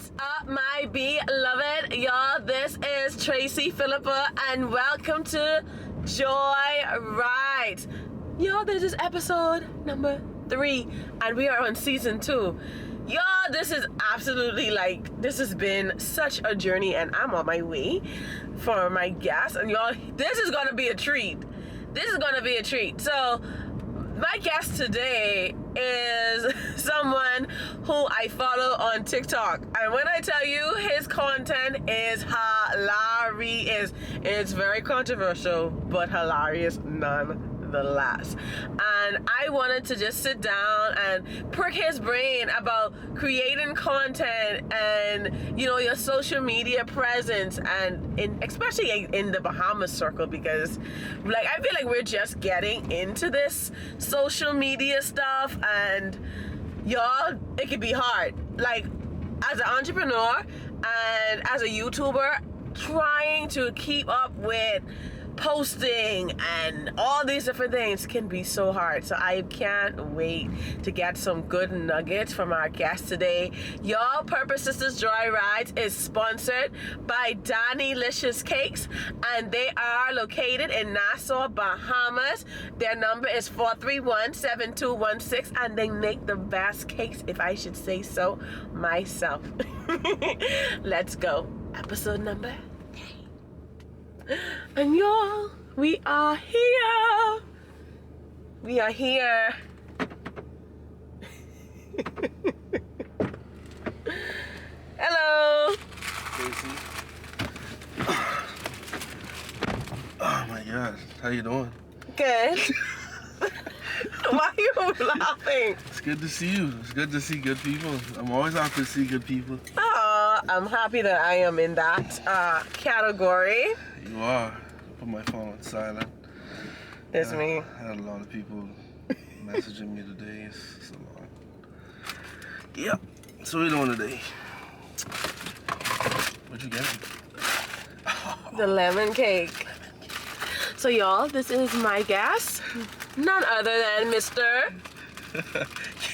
What's up, my beloved? Y'all, this is Tracy Philippa, and welcome to Joy Rides. Y'all, this is episode number 3, and we are on season 2. Y'all, this is absolutely this has been such a journey, and I'm on my way for my guest. And y'all, this is gonna be a treat. So, my guest today is someone who I follow on TikTok. And when I tell you his content is hilarious, it's very controversial, but hilarious nonetheless. And I wanted to just sit down and prick his brain about creating content and, you know, your social media presence, and especially in the Bahamas circle, because I feel like we're just getting into this social media stuff, and y'all, it can be hard. As an entrepreneur and as a YouTuber, trying to keep up with posting and all these different things can be so hard. So I can't wait to get some good nuggets from our guest today. Y'all, Purpose Sisters Joy Rides is sponsored by Danny-licious Cakes, and they are located in Nassau, Bahamas. Their number is 431-7216, and they make the best cakes, if I should say so myself. Let's go. Episode number 3. And y'all, we are here. Hello. Casey. Oh my gosh, how you doing? Good. Why are you laughing? It's good to see you. It's good to see good people. I'm always happy to see good people. Oh, I'm happy that I am in that category. You are. Put my phone on silent. It's me. I had a lot of people messaging me today. It's a lot. Yep. So what are you doing today? What you getting? The lemon cake. So y'all, this is my guest. None other than Mr.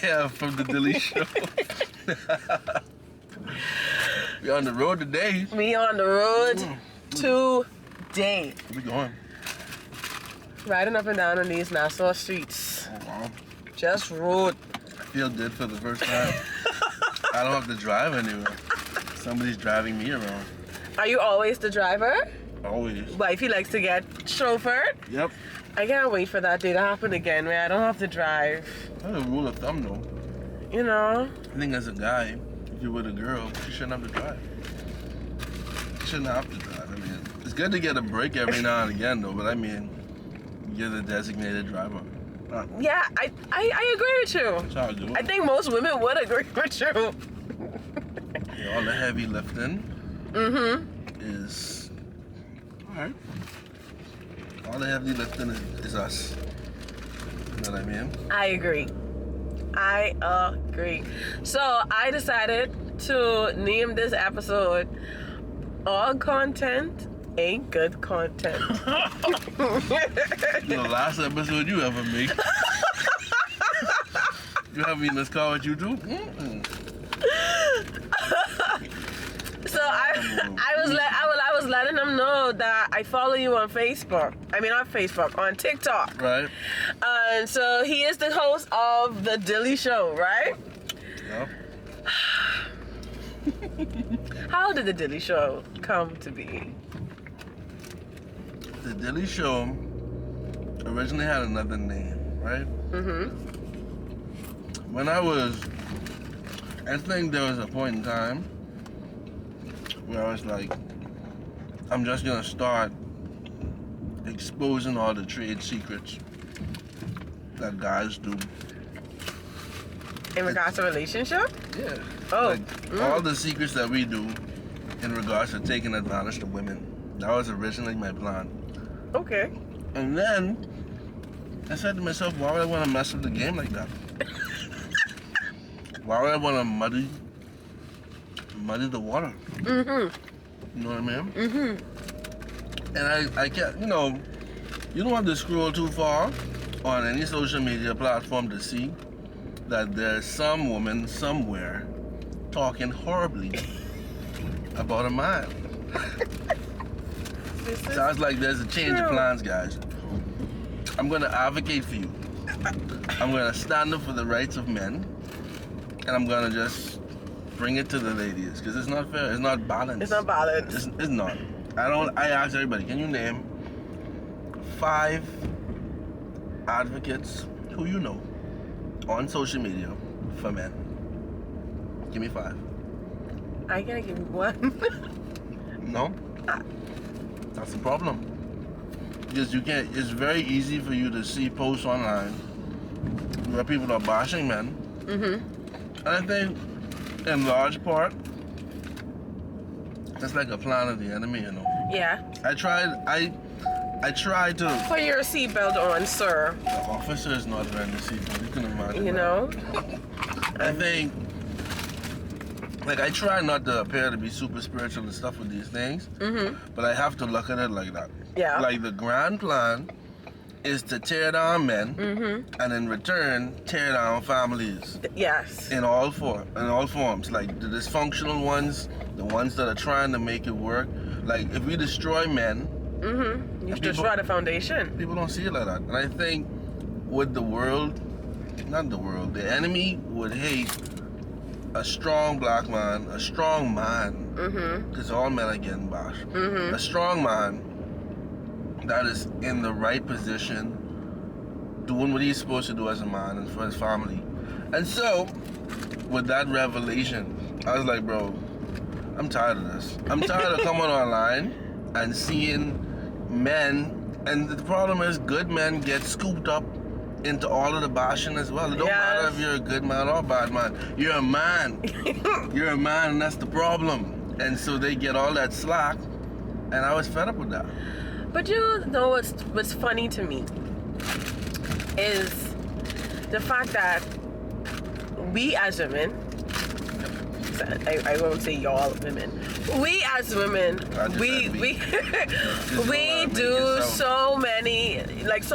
Yeah, from the Dilly show. We on the road today. We on the road today. Where we going? Riding up and down on these Nassau streets. Oh wow. Just road. I feel good for the first time. I don't have to drive anywhere. Somebody's driving me around. Are you always the driver? Always. But if he likes to get chauffeured? Yep. I can't wait for that day to happen again, where I don't have to drive. That's a rule of thumb though. You know? I think as a guy, if you're with a girl, you shouldn't have to drive. You shouldn't have to drive. I mean, it's good to get a break every now and again though, but I mean, you're the designated driver. Yeah, I agree with you. That's how I do it. I think most women would agree with you. Yeah, all the heavy lifting is... Alright. All the heavy lifting is us. You know what I mean? I agree. So I decided to name this episode All Content Ain't Good Content. The last episode you ever made. You have me in this car with you too? So I was letting them know that I follow you on Facebook. I mean, not Facebook, on TikTok. Right. And so he is the host of the Dilly show, right? Yep. How did the Dilly show come to be? The Dilly show originally had another name, right? When I think there was a point in time where I was like, I'm just gonna start exposing all the trade secrets that guys do. In regards to relationship? Yeah. Oh. All the secrets that we do in regards to taking advantage of women. That was originally my plan. Okay. And then I said to myself, why would I want to mess up the game like that? Why would I want to muddy the water? You know what I mean? And I can't, you know, you don't have to scroll too far on any social media platform to see that there's some woman somewhere talking horribly about a man. Sounds like there's a change of plans, guys. I'm gonna advocate for you. I'm gonna stand up for the rights of men, and I'm gonna just bring it to the ladies, because it's not fair. It's not balanced. It's not balanced. It's not. I ask everybody, can you name 5 advocates who you know on social media for men? Give me 5. I gotta give you one. No? That's the problem. Because you can't, it's very easy for you to see posts online where people are bashing men. And I think, in large part, it's like a plan of the enemy, you know. Yeah. I tried to. Put your seatbelt on, sir. The officer is not wearing the seatbelt. You can imagine. You that. know? I think, like, I try not to appear to be super spiritual and stuff with these things, but I have to look at it like that. Yeah. Like, the grand plan is to tear down men, and in return, tear down families. Yes. In all forms. Like, the dysfunctional ones, the ones that are trying to make it work. Like, if we destroy men, You destroy the foundation. people don't see it like that. And I think with the enemy would hate a strong black man, a strong man, because all men are getting bashed. A strong man that is in the right position, doing what he's supposed to do as a man and for his family. And so, with that revelation, I was like, bro, I'm tired of this. I'm tired of coming online and seeing men, and the problem is good men get scooped up into all of the bashing as well. It don't matter if you're a good man or a bad man. You're a man. You're a man, and that's the problem. And so they get all that slack, and I was fed up with that. But you know what's funny to me is the fact that we as women, I won't say y'all women, we as women, we do so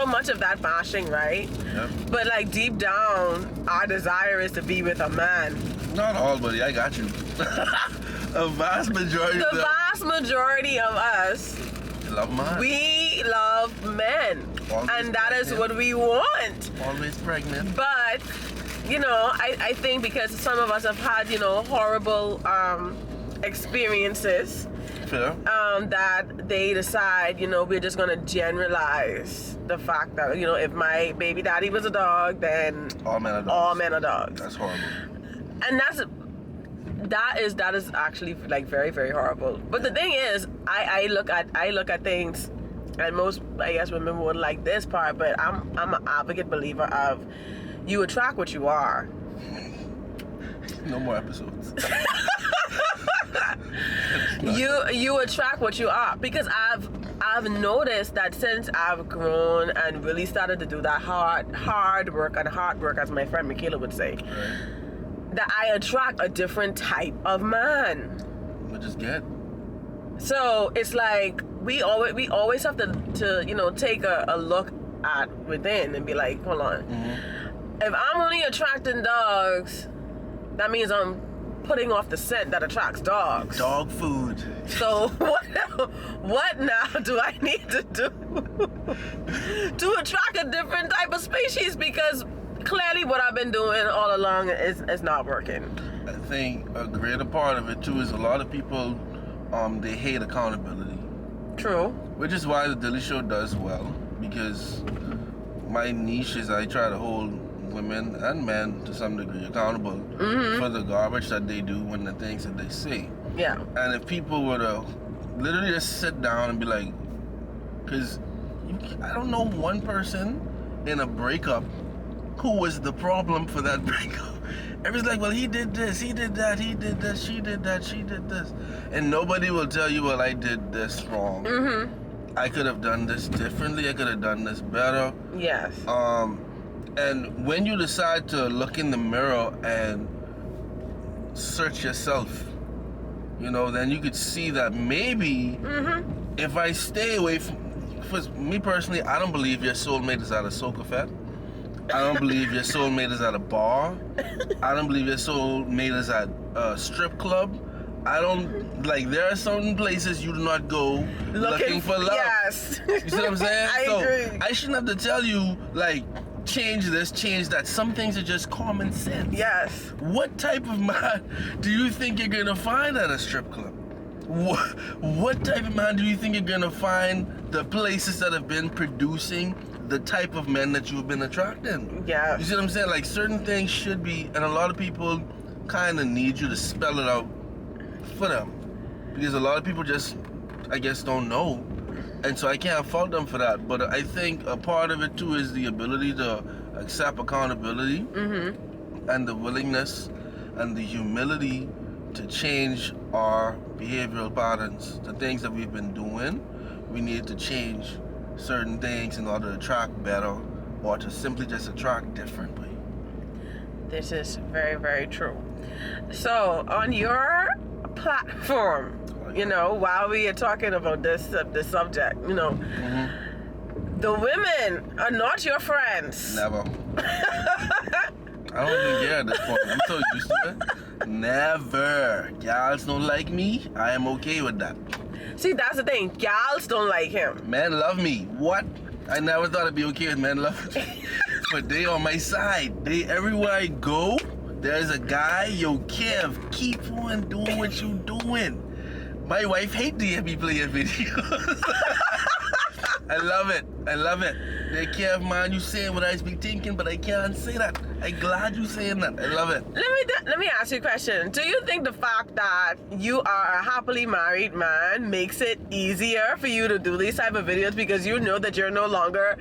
much of that bashing, right? Yep. But like deep down, our desire is to be with a man. Not all, buddy. I got you. A vast majority. The vast majority of us love men. We love men. Always and that pregnant. is what we want. Always pregnant. But, you know, I think because some of us have had, you know, horrible experiences, Fair. that they decide, you know, we're just going to generalize the fact that, you know, if my baby daddy was a dog, then All men are dogs. all men are dogs. That's horrible. And that is actually like very, very horrible. But the thing is, I look at things, and most, I guess, women would like this part, but I'm an advocate believer of you attract what you are. No more episodes. You attract what you are, because I've noticed that since I've grown and really started to do that hard work, as my friend Michaela would say. Right. That I attract a different type of man. Which is good. So it's like we always have to you know, take a look at within and be like, hold on. If I'm only attracting dogs, that means I'm putting off the scent that attracts dogs. Dog food. So what now do I need to do to attract a different type of species? Because clearly what I've been doing all along is not working. I think a greater part of it too is a lot of people, they hate accountability. True. Which is why the Dilly Show does well, because my niche is I try to hold women and men to some degree accountable for the garbage that they do and the things that they say. Yeah. And if people were to literally just sit down and be like, because I don't know one person in a breakup who was the problem for that breakup. Everybody's like, well, he did this, he did that, he did this, she did that, she did this. And nobody will tell you, well, I did this wrong. I could have done this differently, I could have done this better. Yes. And when you decide to look in the mirror and search yourself, you know, then you could see that maybe if I stay away from, for me personally, I don't believe your soulmate is out of soak effect. I don't believe your soulmate is at a bar. I don't believe your soulmate is at a strip club. I don't, like, there are some places you do not go looking for love. Yes. You see what I'm saying? I agree. I shouldn't have to tell you, like, change this, change that. Some things are just common sense. Yes. What type of man do you think you're gonna find at a strip club? What type of man do you think you're gonna find the places that have been producing the type of men that you've been attracting? Yeah. You see what I'm saying? Like, certain things should be, and a lot of people kind of need you to spell it out for them, because a lot of people just, I guess, don't know, and so I can't fault them for that. But I think a part of it too is the ability to accept accountability, and the willingness and the humility to change our behavioral patterns. The things that we've been doing, we need to change certain things in order to attract better, or to simply just attract differently. This is very, very true. So, on your platform, you know, while we are talking about this subject, you know, the women are not your friends. Never. I don't even care at this point. I'm so used to it. Never. Gals don't like me. I am okay with that. See, that's the thing. Gals don't like him. Men love me. What? I never thought I'd be okay with men loving me. But they on my side. They, everywhere I go, there's a guy. Yo, Kev, keep on doing what you doing. My wife hates to hear me playing videos. I love it. I love it. They Kev, man, you saying what I be thinking, but I can't say that. I'm glad you saying that. I love it. Let me ask you a question. Do you think the fact that you are a happily married man makes it easier for you to do these type of videos because you know that you're no longer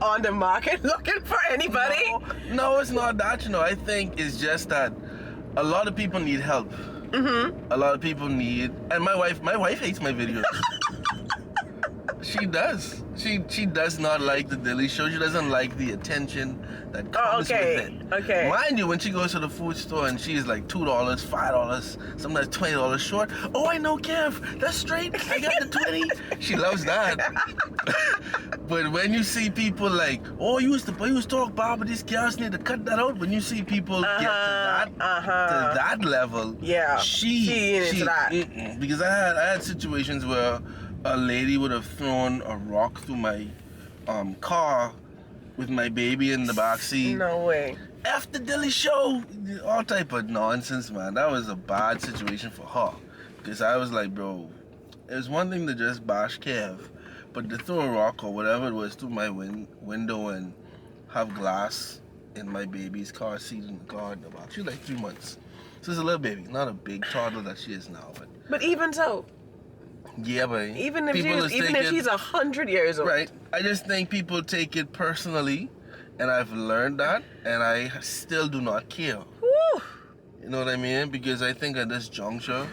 on the market looking for anybody? No, it's not that, you know. I think it's just that a lot of people need help. A lot of people need, and my wife hates my videos. She does. She does not like the Dilly show. She doesn't like the attention that comes with it. Okay. Mind you, when she goes to the food store and she's like $2, $5, sometimes $20 short. Oh, I know, Kev. That's straight. I got the 20. She loves that. But when you see people like, oh, you used to talk about, but these girls need to cut that out. When you see people get to that level, yeah, she into that. Because I had situations where a lady would have thrown a rock through my car with my baby in the backseat. No way. After Dilly show, all type of nonsense, man. That was a bad situation for her. Because I was like, bro, it's one thing to just bash Kev, but to throw a rock or whatever it was through my window and have glass in my baby's car seat in the car in the back. She was like 3 months. So it's a little baby, not a big toddler that she is now. But even so. Yeah, but even if she's 100 years old. Right. I just think people take it personally, and I've learned that, and I still do not care. Woo. You know what I mean? Because I think at this juncture,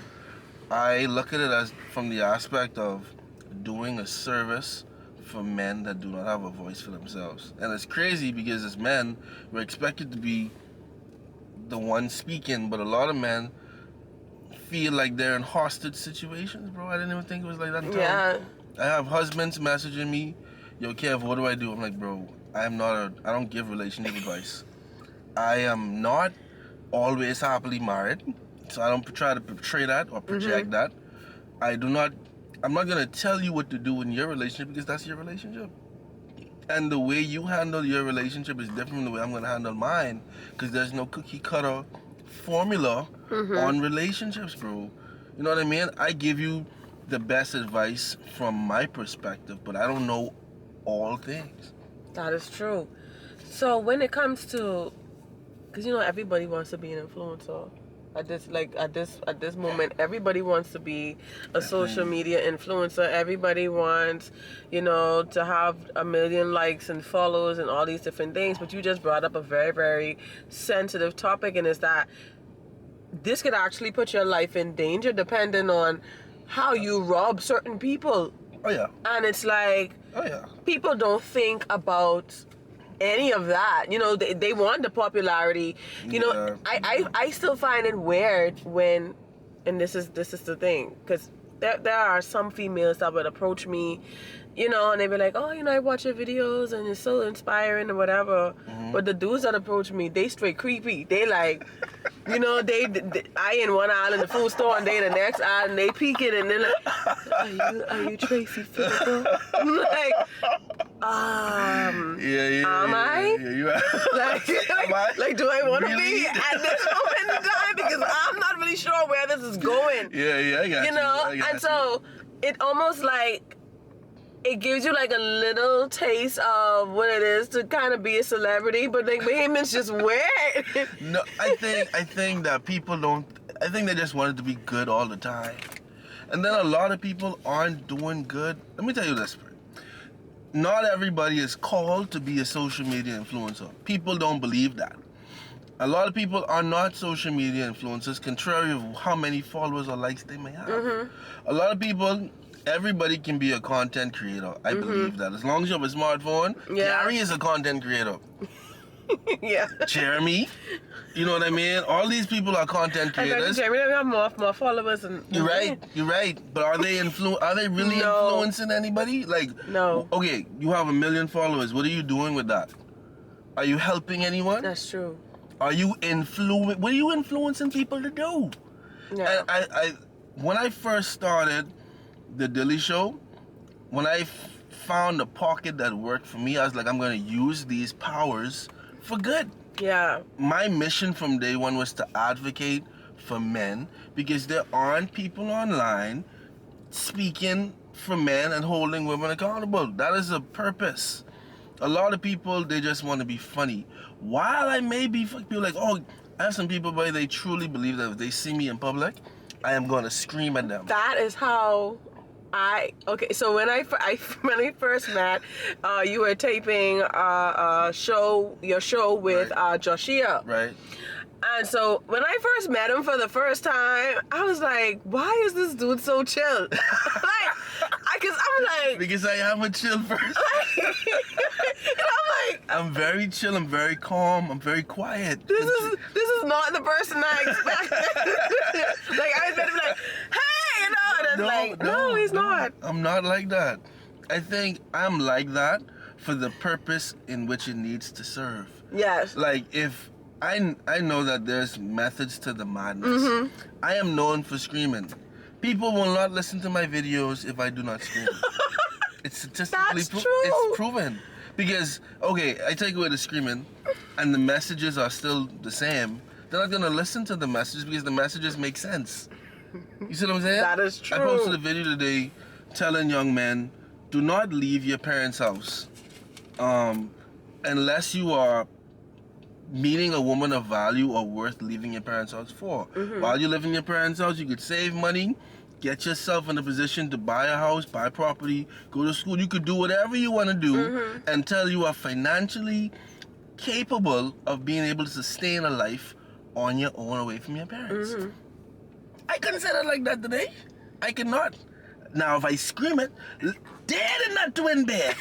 I look at it as from the aspect of doing a service for men that do not have a voice for themselves. And it's crazy because as men, we're expected to be the one speaking, but a lot of men feel like they're in hostage situations, bro. I didn't even think it was like that until Yeah. I have husbands messaging me, yo, Kev, what do I do? I'm like, bro, I don't give relationship advice. I am not always happily married, so I don't try to portray that or project that. I'm not gonna tell you what to do in your relationship because that's your relationship. And the way you handle your relationship is different from the way I'm gonna handle mine, because there's no cookie cutter formula on relationships, bro. You know what I mean? I give you the best advice from my perspective, but I don't know all things. That is true. So when it comes to, because you know everybody wants to be an influencer. At this moment, everybody wants to be a social media influencer. Everybody wants, you know, to have 1 million likes and follows and all these different things. But you just brought up a very, very sensitive topic, and is that this could actually put your life in danger depending on how you rob certain people. Oh yeah. And it's like, Oh yeah. people don't think about any of that. You know, they want the popularity. You know, I still find it weird when, and this is the thing, because there are some females that would approach me you know, and they be like, oh, you know, I watch your videos and it's so inspiring or whatever. But the dudes that approach me, they straight creepy. They like, you know, I in one aisle in the food store and they in the next aisle and they peeking and they're like, are you Tracy Philippa? I'm like, am I? Yeah, you are. Like, do I want to Really? be at this moment in time? Because I'm not really sure where this is going. Yeah, I got you. You know, and so it almost like, it gives you like a little taste of what it is to kind of be a celebrity, but like Bahamians just weird. No, I think that people don't. I think they just want it to be good all the time, and then a lot of people aren't doing good. Let me tell you this. Not everybody is called to be a social media influencer. People don't believe that. A lot of people are not social media influencers, contrary of how many followers or likes they may have. A lot of people. Everybody can be a content creator. I believe that. As long as you have a smartphone, Gary is a content creator. Yeah. Jeremy, you know what I mean? All these people are content creators. Jeremy have more followers and You're right. But are they really influencing anybody? Like, no. Okay, you have 1 million followers. What are you doing with that? Are you helping anyone? That's true. What are you influencing people to do? Yeah. And when I first started the Dilly show, when I found a pocket that worked for me, I was like, I'm going to use these powers for good. Yeah. My mission from day one was to advocate for men, because there aren't people online speaking for men and holding women accountable. That is a purpose. A lot of people, they just want to be funny. While I may be people like, oh, I have some people, but they truly believe that if they see me in public, I am going to scream at them. That is how so when I first met, you were taping your show with Joshua. Right. And so when I first met him for the first time, I was like, why is this dude so chill? Because I am a chill person. I'm very chill, I'm very calm, I'm very quiet. This is not the person I expected. Like, I was gonna be like, hey, you know, and it's no, he's not. I'm not like that. I think I'm like that for the purpose in which it needs to serve. Yes. Like, if I know that there's methods to the madness. I am known for screaming. People will not listen to my videos if I do not scream. It's statistically it's proven. Because, okay, I take away the screaming and the messages are still the same, they're not going to listen to the messages because the messages make sense. You see what I'm saying? That is true. I posted a video today telling young men, do not leave your parents' house unless you are meeting a woman of value or worth leaving your parents' house for. While you live in your parents' house, you could save money, get yourself in a position to buy a house, buy property, go to school. You could do whatever you want to do until you are financially capable of being able to sustain a life on your own away from your parents. I couldn't say that like that today. I cannot. Now, if I scream it, dare the nut to in bed.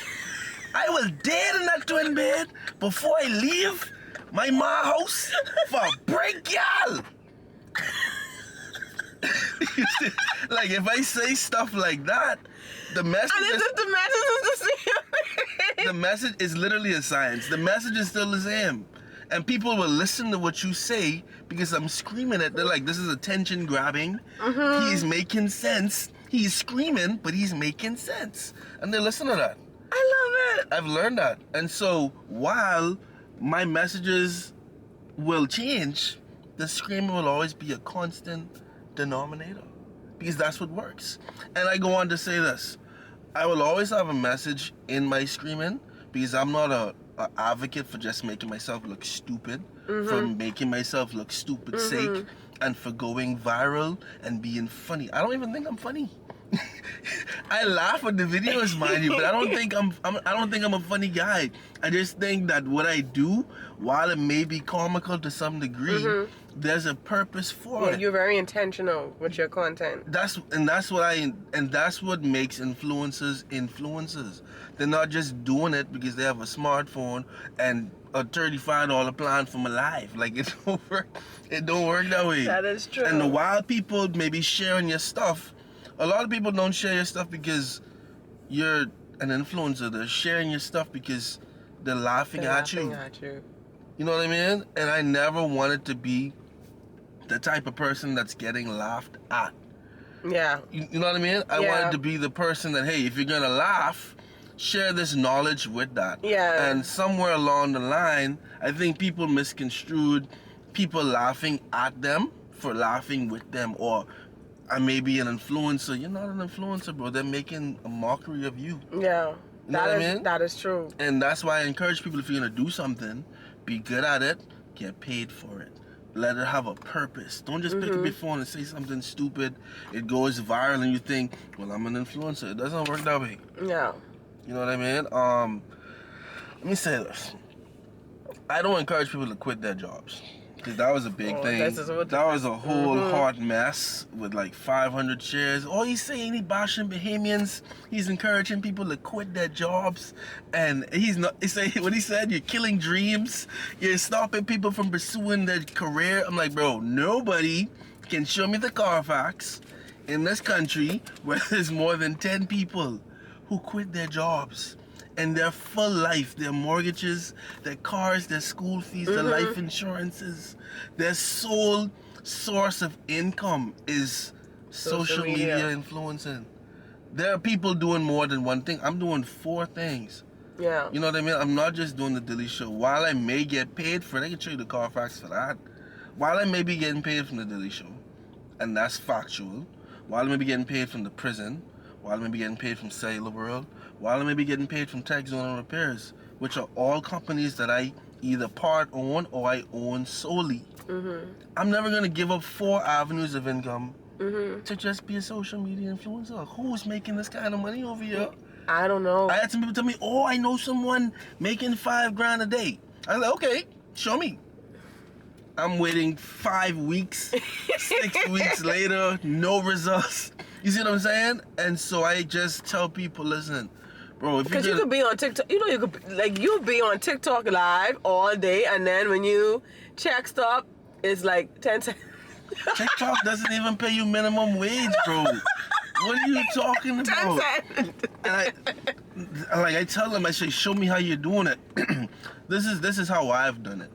I will dare the nut to in bed before I leave my ma house for a break, y'all. Like, if I say stuff like that, the message is the same. The message is literally a science. The message is still the same. And people will listen to what you say because I'm screaming it. They're like, this is attention grabbing. He's making sense. He's screaming, but he's making sense. And they listen to that. I love it. I've learned that. And so while my messages will change, the screaming will always be a constant denominator. Because that's what works. And I go on to say this. I will always have a message in my screaming because I'm not a advocate for just making myself look stupid, for making myself look stupid sake, and for going viral and being funny. I don't even think I'm funny. I laugh at the videos, mind you, but I don't think I'm a funny guy. I just think that what I do, while it may be comical to some degree, there's a purpose for it. You're very intentional with your content. That's what makes influencers. They're not just doing it because they have a smartphone and a $35 plan from Alive. Like, it don't work. It don't work that way. That is true. And while people may be sharing your stuff, a lot of people don't share your stuff because you're an influencer. They're sharing your stuff because they're laughing at you. You know what I mean? And I never wanted to be the type of person that's getting laughed at. Yeah. You know what I mean? I wanted to be the person that, hey, if you're gonna laugh, share this knowledge with that. Yeah. And somewhere along the line, I think people misconstrued people laughing at them for laughing with them, or I may be an influencer. You're not an influencer, bro. They're making a mockery of you. Yeah. You know what I mean? That is true. And that's why I encourage people, if you're gonna do something, be good at it, get paid for it. Let it have a purpose. Don't just pick up your phone and say something stupid. It goes viral and you think, well, I'm an influencer. It doesn't work that way. Yeah. You know what I mean? Let me say this. I don't encourage people to quit their jobs. Because that was a big thing. That was a whole hot mess with like 500 shares. Oh, he's saying he bashing Bahamians. He's encouraging people to quit their jobs. And he's not, what he said, you're killing dreams. You're stopping people from pursuing their career. I'm like, bro, nobody can show me the Carfax in this country where there's more than 10 people who quit their jobs. And their full life, their mortgages, their cars, their school fees, their life insurances, their sole source of income is social media influencing. There are people doing more than one thing. I'm doing 4 things. Yeah. You know what I mean? I'm not just doing the Dilly show. While I may get paid for it, I can show you the Carfax for that. While I may be getting paid from the Dilly show, and that's factual. While I may be getting paid from the prison, while I may be getting paid from Cellular World, while I may be getting paid from Tech Zone and Repairs, which are all companies that I either part own or I own solely. I'm never going to give up 4 avenues of income to just be a social media influencer. Who's making this kind of money over here? I don't know. I had some people tell me, oh, I know someone making $5,000 a day. I was like, okay, show me. I'm waiting 5 weeks, 6 weeks later, no results. You see what I'm saying? And so I just tell people, listen, bro, if because you could be on TikTok, you could you'll be on TikTok live all day, and then when you check stop, it's like 10 cents. TikTok doesn't even pay you minimum wage, bro. What are you talking about? 10 cents. And I tell them, I say, show me how you're doing it. This is how I've done it.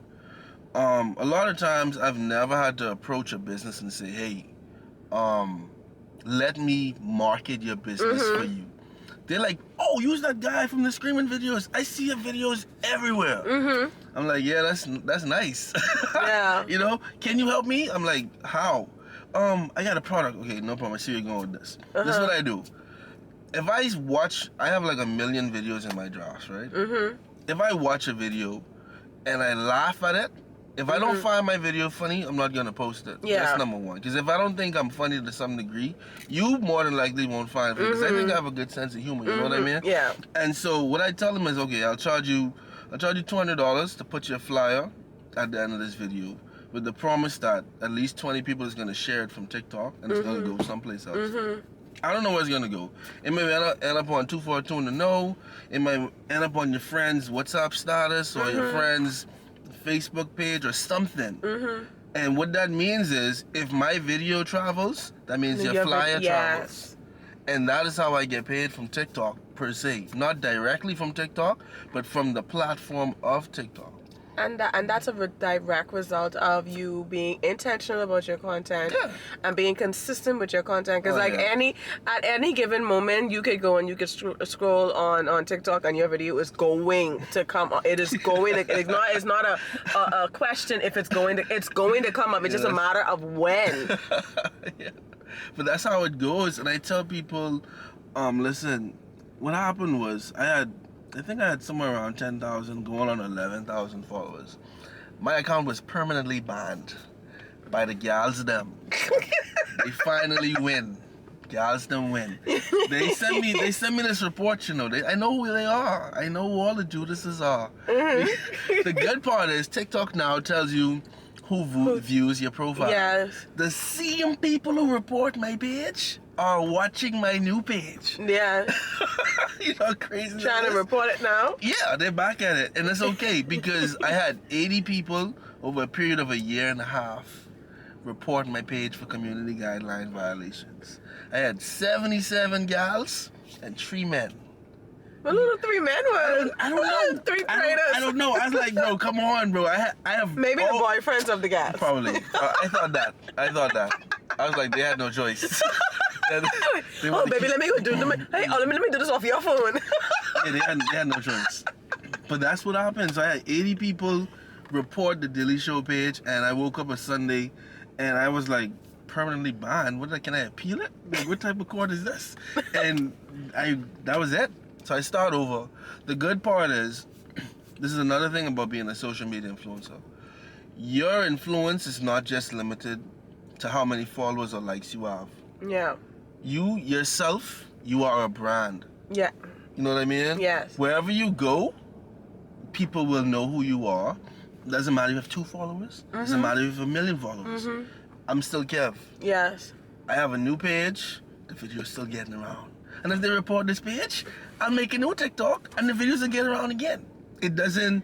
A lot of times I've never had to approach a business and say, hey, let me market your business for you. They're like, oh, use that guy from the screaming videos. I see your videos everywhere. I'm like, yeah, that's nice. Yeah. You know, can you help me? I'm like, how? I got a product. Okay, no problem. I see where you're going with this. This is what I do. If I have like 1 million videos in my drafts, right? If I watch a video and I laugh at it, if I don't find my video funny, I'm not gonna post it. Yeah. That's number one. Because if I don't think I'm funny to some degree, you more than likely won't find it. Because I think I have a good sense of humor. You know what I mean? Yeah. And so what I tell them is, okay, I'll charge you $200 to put your flyer at the end of this video, with the promise that at least 20 people is gonna share it from TikTok and it's gonna go someplace else. I don't know where it's gonna go. It may end up on 242 to know. It might end up on your friend's WhatsApp status or your friend's Facebook page or something. And what that means is, if my video travels, that means your flyer travels. And that is how I get paid from TikTok, per se. Not directly from TikTok, but from the platform of TikTok. And that's a direct result of you being intentional about your content and being consistent with your content. Because at any given moment, you could go and you could scroll on TikTok and your video is going to come up. It is going to, it's not a question if it's going to come up. It's just a matter of when. But that's how it goes. And I tell people, listen, what happened was I think I had somewhere around 10,000 going on 11,000 followers. My account was permanently banned by the gals them. They finally win. Gals them win. They send me this report, you know. I know who they are. I know who all the Judases are. The good part is TikTok now tells you who views your profile. Yes. The same people who report my page are watching my new page. Yeah. You know how crazy Trying to report it now? Yeah, they're back at it. And it's okay because I had 80 people over a period of 1.5 years report my page for community guideline violations. I had 77 gals and 3 men. What little three men were? I don't know. Three traitors. I don't know. I was like, bro, come on, bro. I have Maybe the boyfriends of the guys. Probably. I thought that. I was like, they had no choice. Oh, baby, let me go do them. Hey, let me do this off your phone. Yeah, they had no choice. But that's what happened. So I had 80 people report the Dilly Show page, and I woke up a Sunday, and I was like, permanently banned. Can I appeal it? Like, what type of court is this? And that was it. So I start over. The good part is, this is another thing about being a social media influencer. Your influence is not just limited to how many followers or likes you have. Yeah. You, yourself, you are a brand. Yeah. You know what I mean? Yes. Wherever you go, people will know who you are. Doesn't matter if you have 2 followers. Doesn't matter if you have 1 million followers. I'm still Kev. Yes. I have a new page. The video is still getting around. And if they report this page, I'll make a new TikTok and the videos will get around again. It isn't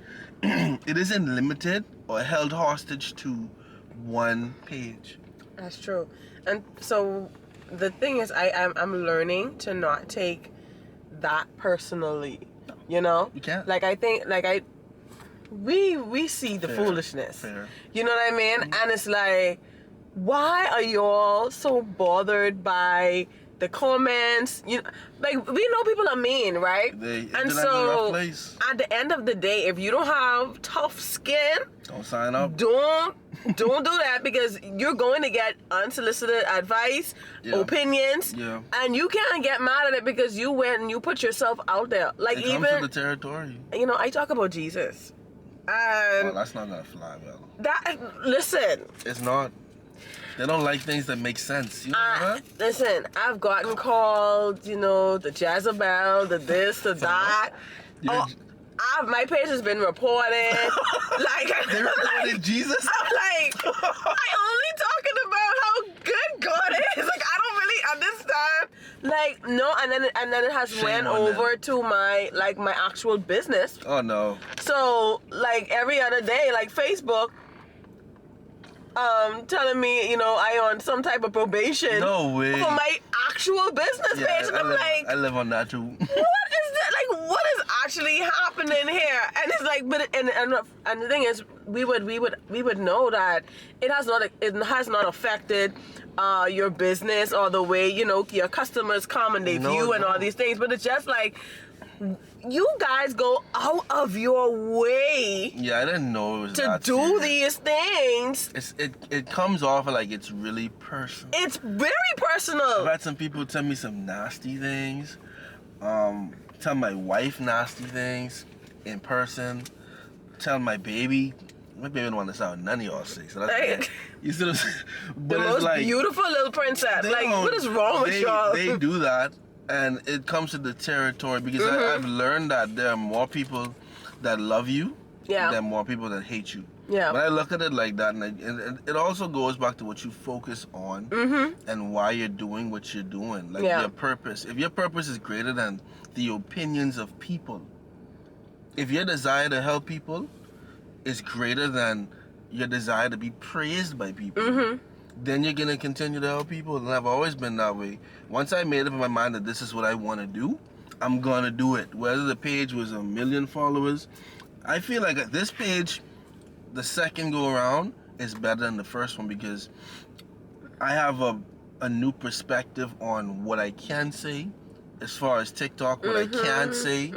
limited or held hostage to one page. That's true. And so the thing is, I'm learning to not take that personally. You know? You can't. Like, I think, we see the foolishness. Fair. You know what I mean? And it's like, why are y'all so bothered by the comments? You know, like, we know people are mean, right? And so at the end of the day, if you don't have tough skin, don't sign up. Don't do that, because you're going to get unsolicited advice, opinions, and you can't get mad at it because you went and you put yourself out there. Like, it even comes to the territory. You know, I talk about Jesus. And well, that's not gonna fly well. Listen. It's not. They don't like things that make sense. You know that? Listen, I've gotten called, you know, the Jezebel, the this, the that. My page has been reported. They reported Jesus? I'm like, I only talking about how good God is. Like, I don't really understand. Like, no, and then it has Shame went on over them. to my actual business. Oh no. So, like, every other day, like, Facebook telling me, you know, I on some type of probation. No way. For my actual business page. And I live on that too. What is that? Like, what is actually happening here? And it's like, but and the thing is, we would know that it has not affected your business or the way, you know, your customers come and they view and all these things. But it's just like, you guys go out of your way. Yeah, I didn't know it was to do these things. It comes off like it's really personal. It's very personal. I've had some people tell me some nasty things. Tell my wife nasty things in person. Tell my baby. My baby don't want to sound none of y'all say. So that's you see what I'm saying? But the it's most like, beautiful little princess. Like, what is wrong with y'all? They do that. And it comes to the territory because I've learned that there are more people that love you than more people that hate you. Yeah. But I look at it like that, and it also goes back to what you focus on and why you're doing what you're doing. Like your purpose. If your purpose is greater than the opinions of people, if your desire to help people is greater than your desire to be praised by people, then you're gonna continue to help people. And I've always been that way. Once I made up in my mind that this is what I want to do, I'm gonna do it. Whether the page was 1 million followers, I feel like this page, the second go around, is better than the first one because I have a new perspective on what I can say. As far as TikTok, what I can't say,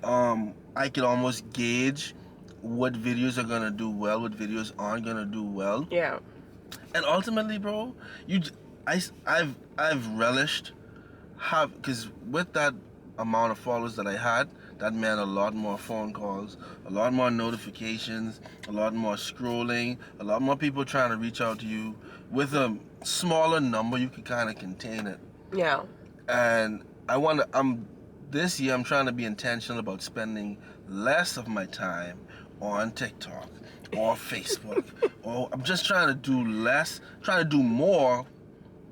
I can almost gauge what videos are gonna do well, what videos aren't gonna do well. Yeah. And ultimately, bro, I've relished because with that amount of followers that I had, that meant a lot more phone calls, a lot more notifications, a lot more scrolling, a lot more people trying to reach out to you. With a smaller number, you can kind of contain it. Yeah. And this year I'm trying to be intentional about spending less of my time on TikTok or Facebook. Or I'm just trying to do less, trying to do more.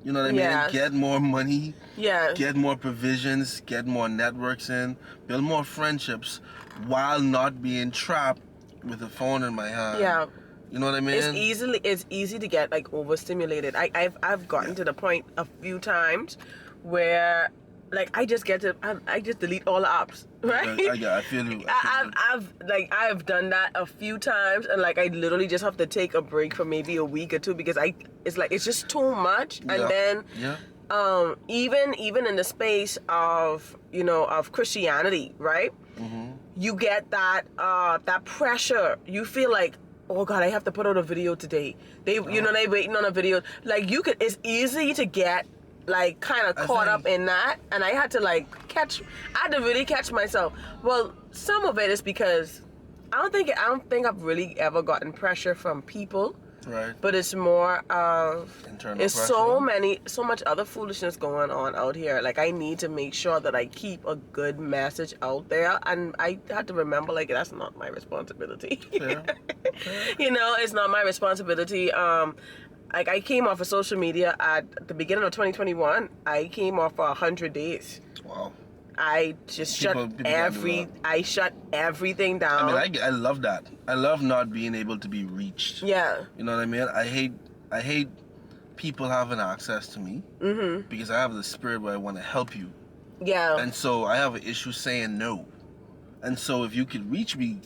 You know what I mean? Yes. Get more money. Yes. Get more provisions. Get more networks in. Build more friendships while not being trapped with a phone in my hand. Yeah. You know what I mean? It's easy to get like overstimulated. I've gotten to the point a few times where like I just delete all the apps, right? I feel you. I've done that a few times, and like I literally just have to take a break for maybe a week or two because it's just too much. And then even in the space of of Christianity, right? Mm-hmm. You get that pressure. You feel like, oh God, I have to put out a video today. They waiting on a video. Like it's easy to get like kind of caught up in that, and I had to really catch myself. Well, some of it is because I don't think I've really ever gotten pressure from people. Right. But it's more of internal it's pressure. so much other foolishness going on out here. Like I need to make sure that I keep a good message out there, and I had to remember like that's not my responsibility. Fair. It's not my responsibility. Like I came off of social media at the beginning of 2021. I came off for 100 days. Wow. I just shut everything down. I mean, I love that. I love not being able to be reached. Yeah. You know what I mean? I hate people having access to me because I have the spirit where I want to help you. Yeah. And so I have an issue saying no. And so if you could reach me,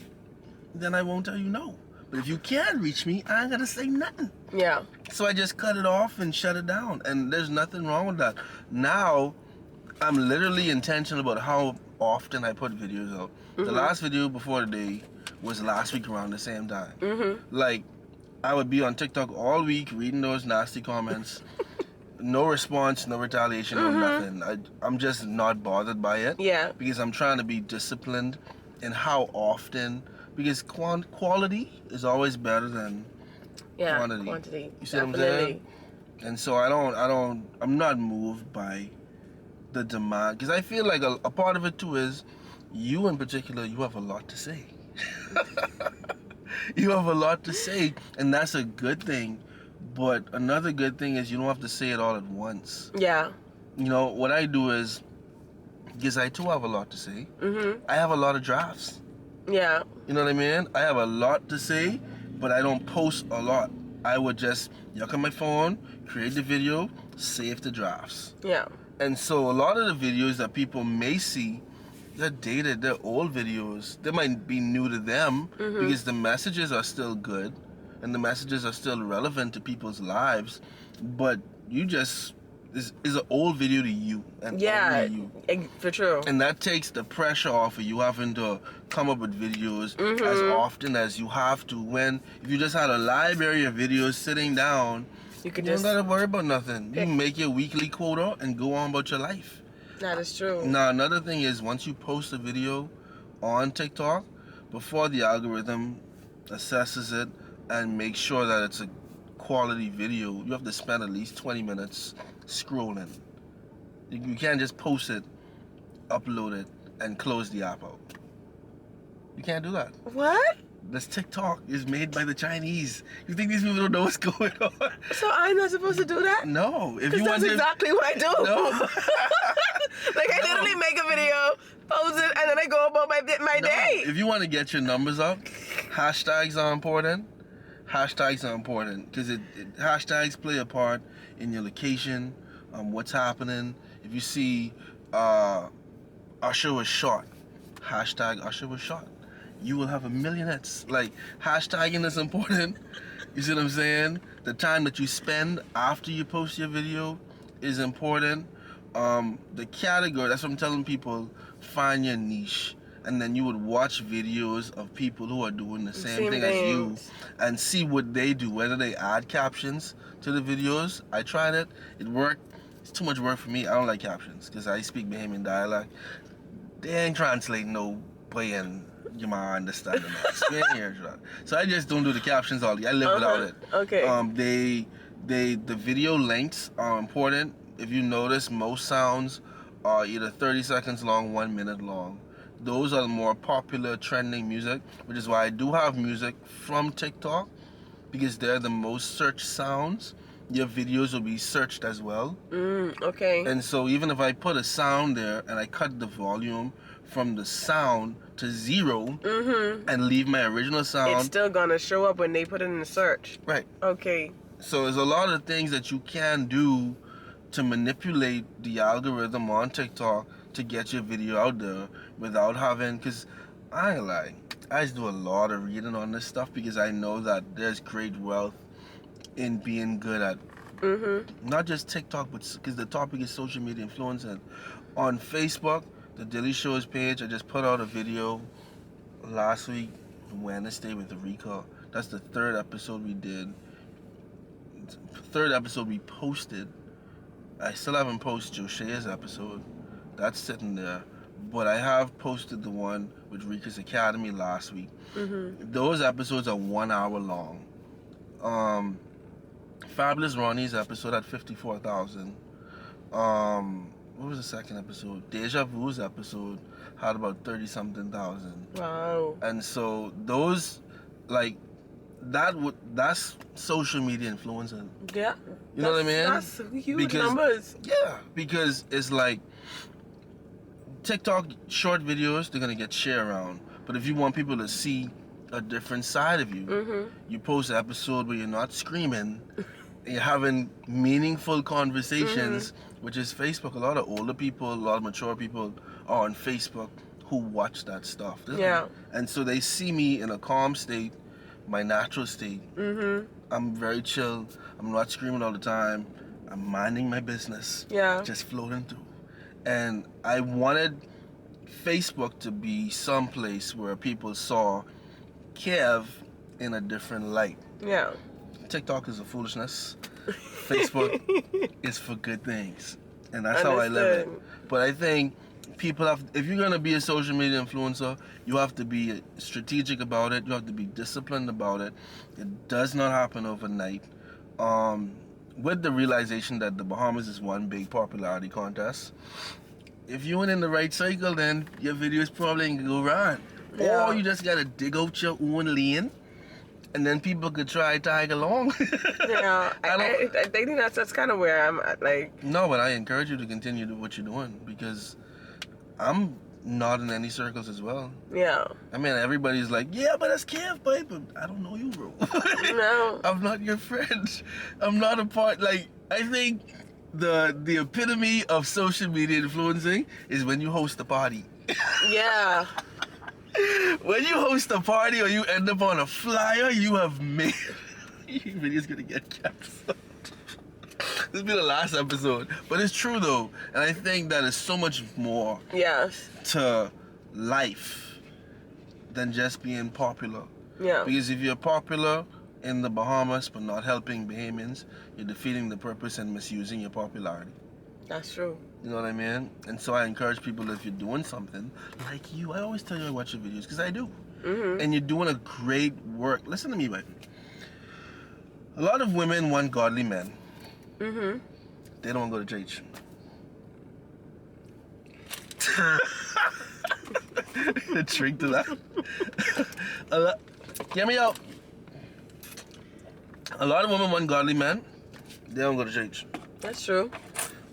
then I won't tell you no. But if you can't reach me, I ain't gonna say nothing. Yeah. So I just cut it off and shut it down. And there's nothing wrong with that. Now, I'm literally intentional about how often I put videos out. The last video before today was last week around the same time. Like, I would be on TikTok all week reading those nasty comments. No response, no retaliation, no nothing. I'm just not bothered by it. Yeah. Because I'm trying to be disciplined in how often. Because quality is always better than quantity. You see what I'm saying? And so I'm not moved by the demand, because I feel like a part of it too is you in particular, you have a lot to say. You have a lot to say, and that's a good thing. But another good thing is you don't have to say it all at once. Yeah. What I do is, because I too have a lot to say, I have a lot of drafts. Yeah. You know what I mean? I have a lot to say, but I don't post a lot. I would just yuck on my phone, create the video, save the drafts. Yeah. And so a lot of the videos that people may see, they're dated, they're old videos. They might be new to them because the messages are still good and the messages are still relevant to people's lives. But you just, is an old video to you and only you. For true. And that takes the pressure off of you having to come up with videos as often as you have to. If you just had a library of videos sitting down, you don't gotta worry about nothing. You can make your weekly quota and go on about your life. That is true. Now, another thing is once you post a video on TikTok, before the algorithm assesses it and makes sure that it's a quality video, you have to spend at least 20 minutes scrolling. You can't just post it, upload it, and close the app out. You can't do that. What? This TikTok is made by the Chinese. You think these people don't know what's going on? So I'm not supposed to do that? No. If you that's exactly what I do. No. Like I literally make a video, post it, and then I go about my day. If you want to get your numbers up, hashtags are important. Hashtags are important because hashtags play a part in your location, what's happening. If you see Usher was shot, hashtag Usher was shot, you will have 1 million hits. Like, hashtagging is important. You see what I'm saying? The time that you spend after you post your video is important. The category, that's what I'm telling people, find your niche. And then you would watch videos of people who are doing the same thing as you and see what they do, whether they add captions to the videos. I tried it. It worked. It's too much work for me. I don't like captions because I speak Bahamian dialect. They ain't translating no way and you might understand it. So I just don't do the captions all. I live without it. Okay. The video lengths are important. If you notice, most sounds are either 30 seconds long, 1 minute long. Those are the more popular trending music, which is why I do have music from TikTok because they're the most searched sounds. Your videos will be searched as well. Okay. And so even if I put a sound there and I cut the volume from the sound to 0 and leave my original sound, it's still gonna show up when they put it in the search. Right. Okay. So there's a lot of things that you can do to manipulate the algorithm on TikTok to get your video out there without having, because I ain't lying, I just do a lot of reading on this stuff because I know that there's great wealth in being good at not just TikTok, but because the topic is social media influencing. On Facebook, the Dilly Show's page, I just put out a video last week, Wednesday, with Rika. That's the third episode we did. Third episode we posted. I still haven't posted Joshea's episode. That's sitting there. But I have posted the one with Rika's Academy last week. Those episodes are 1 hour long. Fabulous Ronnie's episode had 54,000. What was the second episode? Deja Vu's episode had about 30-something thousand. Wow. And so those, like, that's social media influencing. Yeah. You know what I mean? That's huge numbers. Yeah, because it's like TikTok short videos, they're gonna get shared around. But if you want people to see a different side of you, you post an episode where you're not screaming, and you're having meaningful conversations, which is Facebook. A lot of older people, a lot of mature people are on Facebook who watch that stuff. Yeah. And so they see me in a calm state, my natural state. I'm very chill. I'm not screaming all the time. I'm minding my business. Yeah. Just floating through. And I wanted Facebook to be someplace where people saw Kev in a different light. Yeah. TikTok is a foolishness. Facebook is for good things. And that's how I live it. But I think people have, if you're going to be a social media influencer, you have to be strategic about it. You have to be disciplined about it. It does not happen overnight. With the realization that the Bahamas is one big popularity contest, if you ain't in the right cycle, then your videos probably ain't gonna go around. Yeah. Or you just gotta dig out your own lane, and then people could try to tag along. Yeah, I think that's kind of where I'm at. Like, no, but I encourage you to continue to what you're doing, because I'm not in any circles as well. yeah, I mean, everybody's like, yeah, but that's Kev, babe. But I don't know you, bro. no, I'm not your friend. I'm not a part. Like, I think the epitome of social media influencing is when you host a party. yeah, When you host a party or you end up on a flyer, you have made. Your video's gonna get canceled. This will be the last episode. But it's true though. And I think that is so much more yes, to life than just being popular. yeah, Because if you're popular in the Bahamas but not helping Bahamians, you're defeating the purpose and misusing your popularity. that's true. You know what I mean? And so I encourage people, if you're doing something like you, I always tell you I watch your videos because I do. And you're doing a great work. Listen to me, baby. A lot of women want godly men. They don't want to go to church. The trick to that. Hear me out. A lot of women want godly men. They don't go to church. That's true.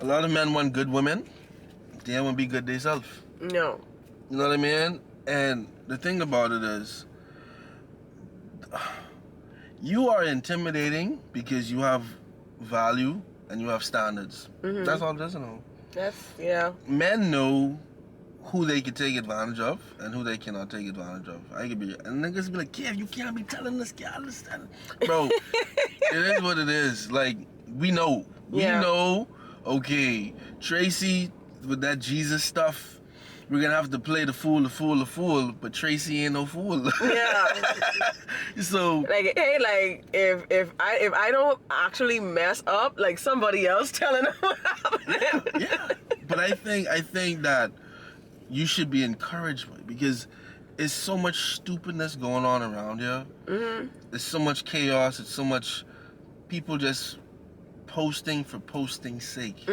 A lot of men want good women. They don't want to be good themselves. No. You know what I mean? And the thing about it is, you are intimidating because you have value and you have standards. That's all it is, you know. That's, yeah. Men know who they can take advantage of and who they cannot take advantage of. I could be, and niggas be like, Kev, you can't be telling this guy this. Bro, it is what it is. Like, we know. We know, okay, Tracy, with that Jesus stuff, we're gonna have to play the fool, but Tracy ain't no fool. Yeah. So, like, hey, like, if I don't actually mess up, like, somebody else telling them what happened. yeah. But I think that you should be encouraged by it, because there's so much stupidness going on around here. There's so much chaos. It's so much people just posting for posting's sake.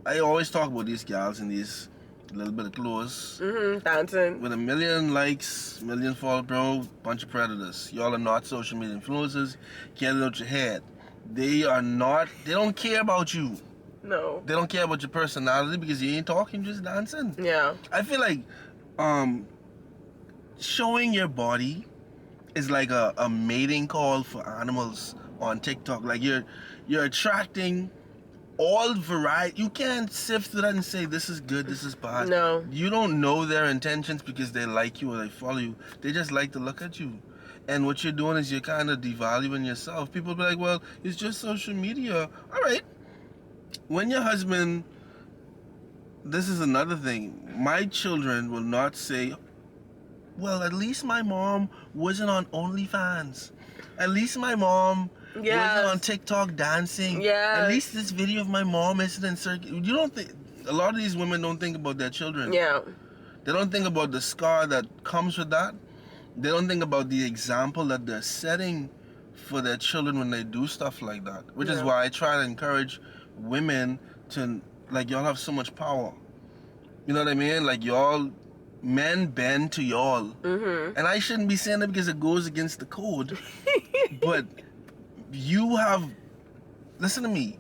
I always talk about these gals in these little bit of clothes. Dancing. With 1 million likes, million follow, bro, bunch of predators. Y'all are not social media influencers. Get it out your head. They don't care about you. No. They don't care about your personality because you ain't talking, just dancing. Yeah. I feel like showing your body is like a mating call for animals. on TikTok. Like you're attracting all variety. You can't sift through that and say this is good, this is bad. No. You don't know their intentions because they like you or they follow you. They just like to look at you. And what you're doing is you're kind of devaluing yourself. People be like, well, it's just social media. All right. When your husband, this is another thing. My children will not say, well, at least my mom wasn't on OnlyFans. At least my mom wasn't on TikTok dancing. Yes. At least this video of my mom isn't in circuit. You don't think, a lot of these women don't think about their children. Yeah. They don't think about the scar that comes with that. They don't think about the example that they're setting for their children when they do stuff like that. Which is why I try to encourage women to, like, y'all have so much power. You know what I mean? Like, y'all, men bend to y'all. Mm-hmm. And I shouldn't be saying that because it goes against the code. But you have, listen to me.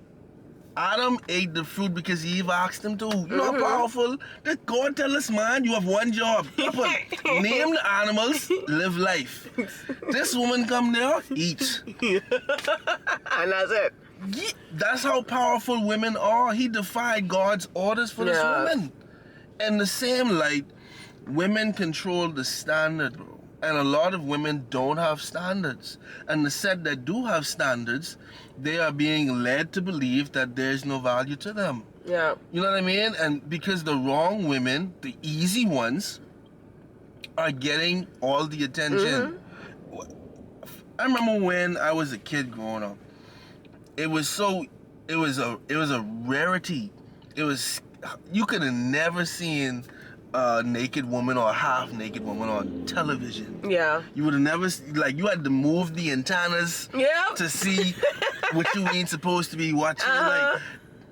Adam ate the fruit because Eve asked him to. You know how powerful? Just go and tell this man you have one job. Name the animals, live life. This woman come there, eat. And that's it. Yeah, that's how powerful women are. He defied God's orders for this woman. In the same light, women control the standard, bro. And a lot of women don't have standards. And the set that do have standards, they are being led to believe that there's no value to them. Yeah. You know what I mean? And because the wrong women, the easy ones, are getting all the attention. I remember when I was a kid growing up, it was a rarity. You could have never seen a naked woman or a half naked woman on television. Yeah. You would have never, you had to move the antennas to see what you ain't supposed to be watching. Like,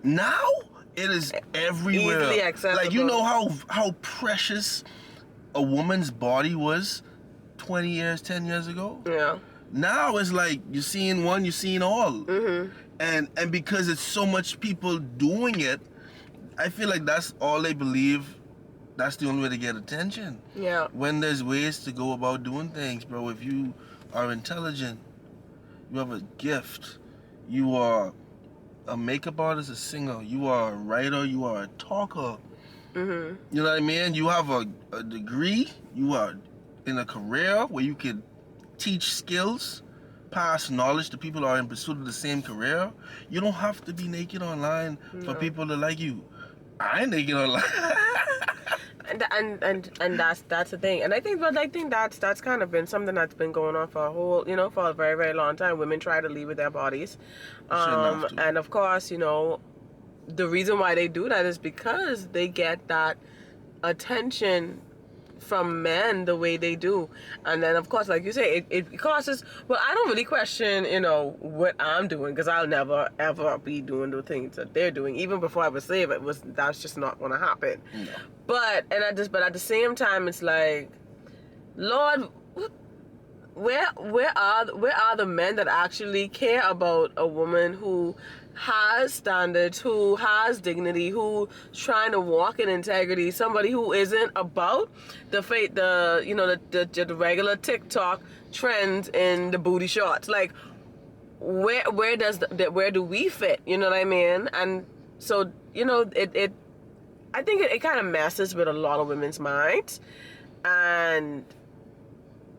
now it is everywhere. Easily accessible. Like, you know how precious a woman's body was 20 years, 10 years ago? Yeah. Now it's like you're seeing one, you're seeing all. And because it's so much people doing it, I feel like that's all they believe. That's the only way to get attention. Yeah. When there's ways to go about doing things, bro. If you are intelligent, you have a gift, you are a makeup artist, a singer, you are a writer, you are a talker. You know what I mean? You have a degree, you are in a career where you can teach skills, pass knowledge to people who are in pursuit of the same career. You don't have to be naked online for people to like you. I ain't naked online. And that's the thing. And I think that's kind of been something that's been going on for a very, very long time. Women try to leave with their bodies. And of course, the reason why they do that is because they get that attention from men the way they do. And then of course, like you say, it causes, well, I don't really question what I'm doing, because I'll never ever be doing the things that they're doing. Even before I was saved, that's just not going to happen. No. But at the same time, it's like, Lord, where are the men that actually care about a woman who has standards, who has dignity, who's trying to walk in integrity, somebody who isn't about the regular TikTok trends in the booty shots? Like, where do we fit? You know what I mean? And so, I think it kind of messes with a lot of women's minds, and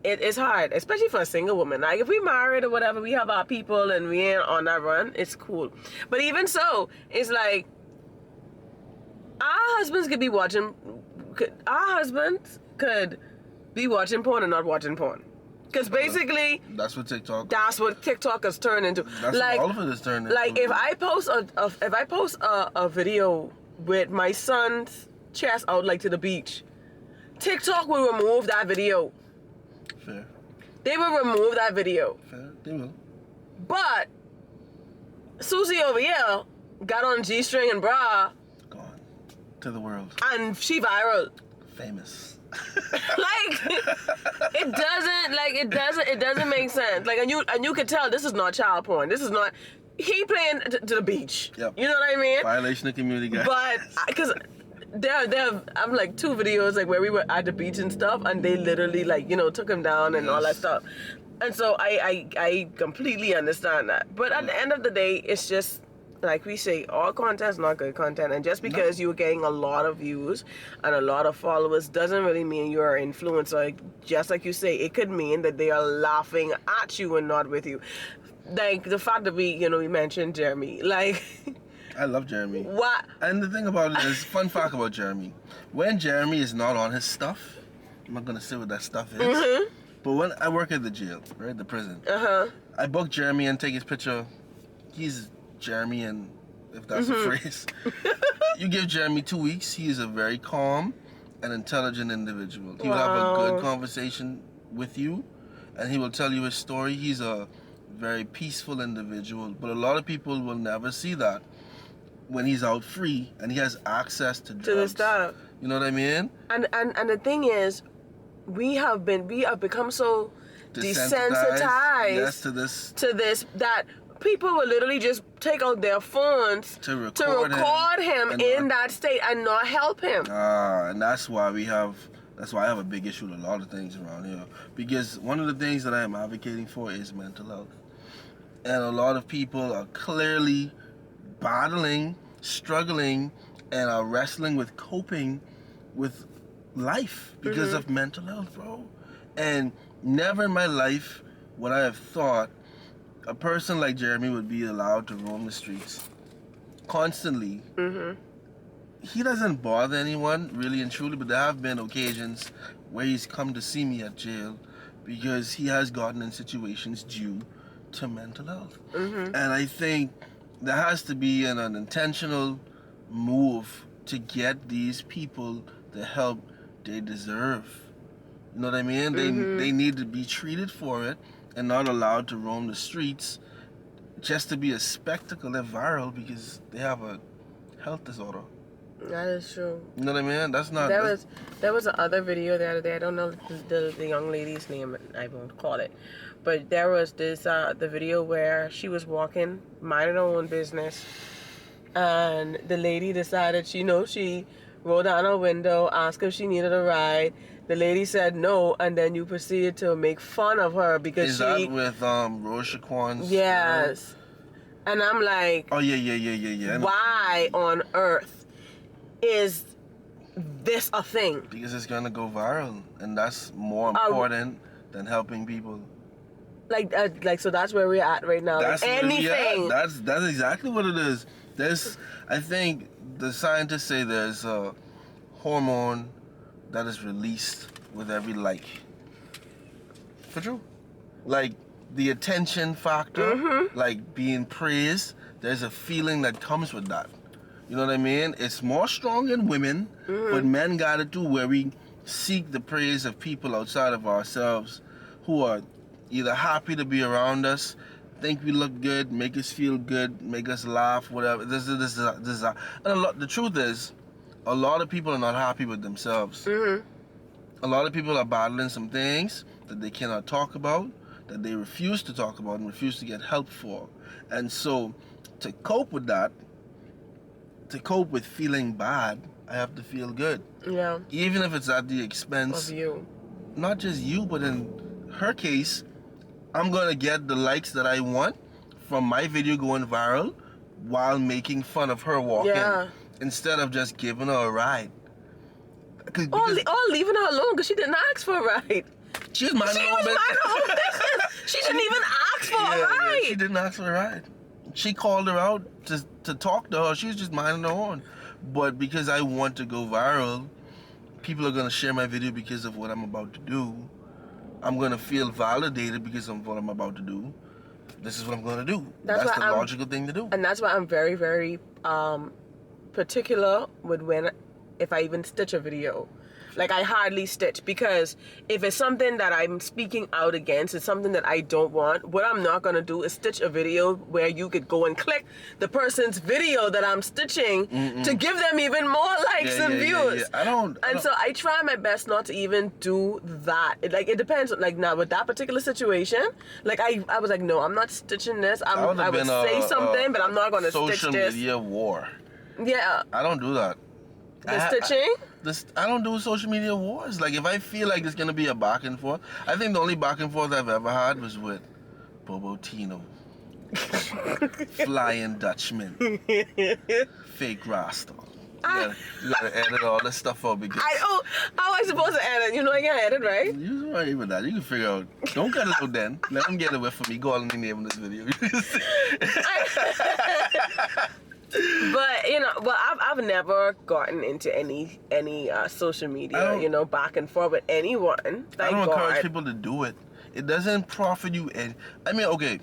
it is hard, especially for a single woman. Like, if we married or whatever, we have our people and we ain't on that run, it's cool. But even so, it's like, our husbands could be watching porn and not watching porn. Because basically, that's what TikTok has turned into. That's like, what all of it is turned into. Like, if I post a video with my son's chest out, like, to the beach, TikTok will remove that video. Fair. They will remove that video. Fair. They will. But Susie over here got on G-string and bra. Gone to the world. And she viral. Famous. It doesn't make sense. Like, and you can tell this is not child porn. This is not. He playing to the beach. Yep. You know what I mean? Violation of community guidelines. But because I'm like 2 videos like where we were at the beach and stuff, and they literally took him down and all that stuff. And so I completely understand that. But at the end of the day, it's just, like we say, all content is not good content. And just because you're getting a lot of views and a lot of followers doesn't really mean you're an influencer. Just like you say, it could mean that they are laughing at you and not with you. Like the fact that we mentioned Jeremy. Like, I love Jeremy. what? And the thing about it is, fun fact about Jeremy, when Jeremy is not on his stuff, I'm not gonna say what that stuff is. Mm-hmm. But when I work at the jail, right, the prison, I book Jeremy and take his picture. He's Jeremy, and if that's a phrase, you give Jeremy 2 weeks. He is a very calm and intelligent individual. He will have a good conversation with you, and he will tell you his story. He's a very peaceful individual, but a lot of people will never see that when he's out free and he has access to drugs. To the stuff. You know what I mean? And the thing is, we have become so desensitized yes, to this that people will literally just take out their phones to record him in that state and not help him. And that's why I have a big issue with a lot of things around here. Because one of the things that I am advocating for is mental health. And a lot of people are clearly battling, struggling, and are wrestling with coping with life because of mental health, bro. And never in my life would I have thought a person like Jeremy would be allowed to roam the streets constantly. He doesn't bother anyone, really and truly, but there have been occasions where he's come to see me at jail because he has gotten in situations due to mental health. And I think there has to be an intentional move to get these people the help they deserve. You know what I mean? They need to be treated for it and not allowed to roam the streets just to be a spectacle. They're viral because they have a health disorder. That is true. You know what I mean? That's not... There was another video the other day. I don't know the young lady's name. I won't call it. But there was this the video where she was walking, minding her own business, and the lady decided she rolled down her window, asked if she needed a ride. The lady said no, and then you proceeded to make fun of her because Is that with Rose Shaquan's... Yes. And I'm like... Oh, yeah. Why on earth is this a thing? Because it's gonna go viral, and that's more important than helping people. So that's where we're at right now. That's anything. That's exactly what it is. I think the scientists say there's a hormone that is released with every like. For true. Like the attention factor, like being praised, there's a feeling that comes with that. You know what I mean? It's more strong in women, but men got it too, where we seek the praise of people outside of ourselves who are either happy to be around us, think we look good, make us feel good, make us laugh, whatever. And the truth is, a lot of people are not happy with themselves. A lot of people are battling some things that they cannot talk about, that they refuse to talk about and refuse to get help for. And so, to cope with that, to cope with feeling bad, I have to feel good. Yeah. Even if it's at the expense of you. Not just you, but in her case, I'm gonna get the likes that I want from my video going viral while making fun of her walking. Yeah. Instead of just giving her a ride. Or leaving her alone because she didn't ask for a ride. She was minding her own business. She didn't even ask for a ride. Yeah, she didn't ask for a ride. She called her out to talk to her. She was just minding her own. But because I want to go viral, people are gonna share my video because of what I'm about to do. I'm gonna feel validated because of what I'm about to do. This is what I'm gonna do. That's the logical thing to do. And that's why I'm very, very particular with if I even stitch a video. Like, I hardly stitch, because if it's something that I'm speaking out against, it's something that I don't want, what I'm not going to do is stitch a video where you could go and click the person's video that I'm stitching to give them even more likes and views. So I try my best not to even do that. It depends. Like, now with that particular situation, like I was like, no, I'm not stitching this. I would say something, but I'm not going to stitch this. Social media war. Yeah. I don't do that. The stitching? I don't do social media wars. Like if I feel like there's gonna be a back and forth, I think the only back and forth I've ever had was with Bobo Tino, Flying Dutchman, Fake Rasta. You gotta edit all this stuff out because how am I supposed to edit? You know I can't edit, right? you're right with that. You can figure out. Don't cut it out then. Let them get away from me. Go on the name of this video. But well, I've never gotten into any social media, back and forth with anyone. Thank I don't God. encourage people to do it. It doesn't profit you. Okay,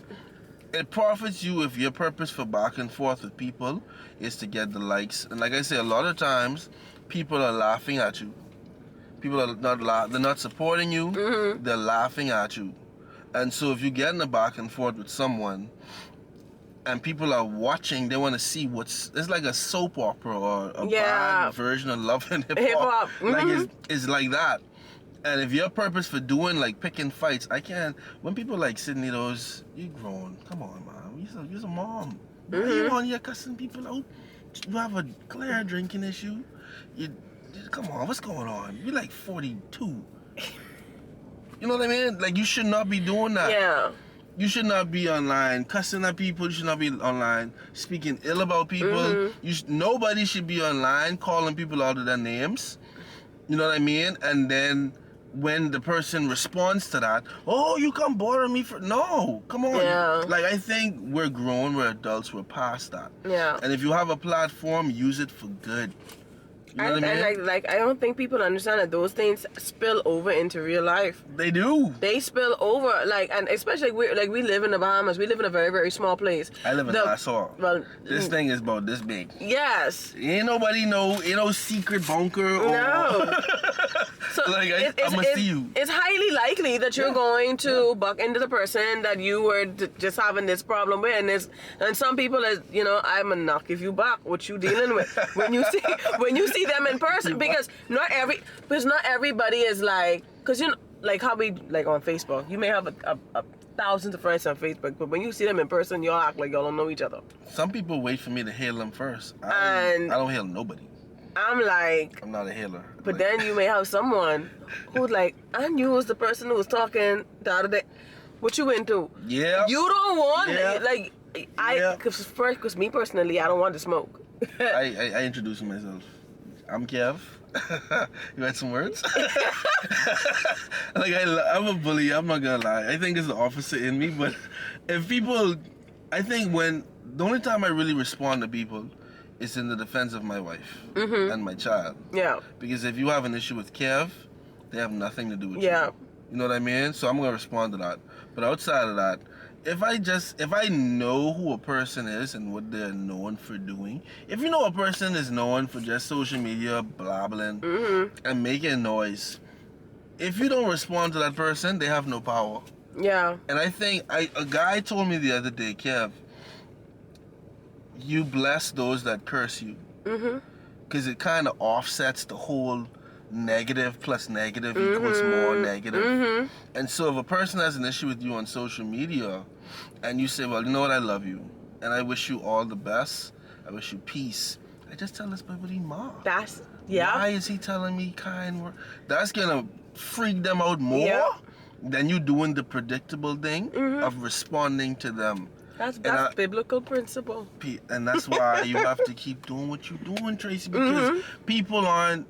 it profits you if your purpose for back and forth with people is to get the likes. And like I say, a lot of times people are laughing at you. People are they're not supporting you. Mm-hmm. They're laughing at you. And so if you get in a back and forth with someone and people are watching, they want to see it's like a soap opera or a bad version of Love and Hip Hop. Mm-hmm. Like it's like that. And if your purpose for doing like picking fights, when people like Sydney those, you grown. Come on, man. You're a mom. Why are you on here cussing people out? You have a clear drinking issue. Come on, what's going on? You're like 42. You know what I mean? Like you should not be doing that. Yeah. You should not be online cussing at people. You should not be online speaking ill about people. Mm-hmm. Nobody should be online calling people out of their names. You know what I mean? And then when the person responds to that, oh, you come bother me for... No, come on. Yeah. Like, I think we're grown, we're adults, we're past that. Yeah. And if you have a platform, use it for good. You know what I mean? Like, I don't think people understand that those things spill over into real life. They do. They spill over, and especially we live in the Bahamas. We live in a very, very small place. I live in Nassau. Well, this thing is about this big. Yes. Ain't no secret bunker. No. So like I'm gonna see you. It's highly likely that you're going to buck into the person that you were just having this problem with, and some people is I'm gonna knock if you buck what you dealing with when you see them in person, because not everybody is like, because like how we like on Facebook, you may have a thousands of friends on Facebook, but when you see them in person, y'all act like y'all don't know each other. Some people wait for me to hail them first. I don't hail nobody. I'm like, I'm not a hailer. But then you may have someone who's like, I knew it was the person who was talking the other day. What you into? Yeah. You don't want yeah. like because me personally, I don't want to smoke. I introduced myself. I'm Kev. You had some words? Like I'm a bully. I'm not gonna lie. I think it's the opposite in me. But if people, I think the only time I really respond to people is in the defense of my wife and my child. Yeah. Because if you have an issue with Kev, they have nothing to do with you. You know what I mean? So I'm gonna respond to that. But outside of that, if I know who a person is and what they're known for doing, if you know a person is known for just social media blabbling and making noise, if you don't respond to that person, they have no power. Yeah. And I think a guy told me the other day, Kev, you bless those that curse you. Because it kind of offsets the whole negative plus negative equals more negative. And so if a person has an issue with you on social media and you say, well, you know what, I love you and I wish you all the best, I wish you peace, I just tell this buddy ma. Why is he telling me kind words? That's gonna freak them out more than you doing the predictable thing of responding to them. That's biblical principle. And that's why you have to keep doing what you're doing, Tracy, because people aren't